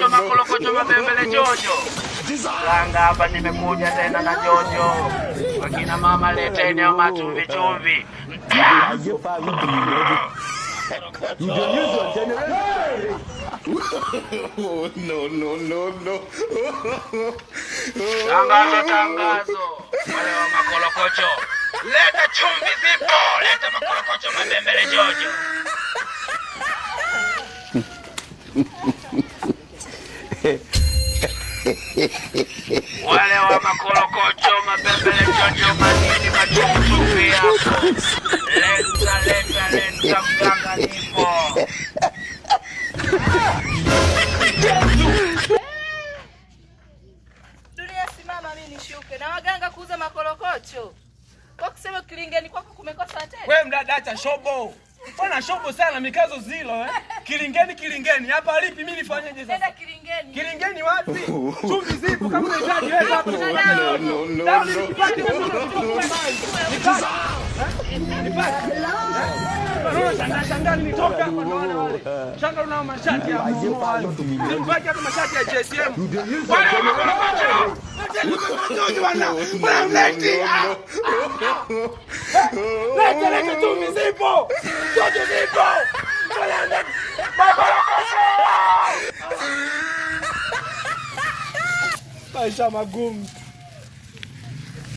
Makolokocho mabembele Jojo. Langa hapa nimekuja tena na Jojo. Wakina mama leteni au machumvi chumvi. No. Tangazo. Wale wa makolokocho. Leta chumvi zipo. Leta makolokocho mabembele Jojo. Wale wa makolokocho mabembele Jojo manini machumvi hapo. Leta mganga nipo. Dunia simama mimi nishuke na waganga kuuza makolokocho. Kwa kusema Kilingeni kwako kumekosa tena. Wewe mdada acha shobo. Mbona shobo sana mikazo zilo Kilingeni hapa lipi mimi nifanyeje sasa? Nenda Kilingeni. Kilingeni wapi? Chumvi zipo kama unahitaji wewe hapa. No. Shanga nitoka hapa naona wale. Shanga unao mashati ya nipaki hapa mashati ya JSM. Leta chumvi zipo. Jojo zipo. Maisha magumu.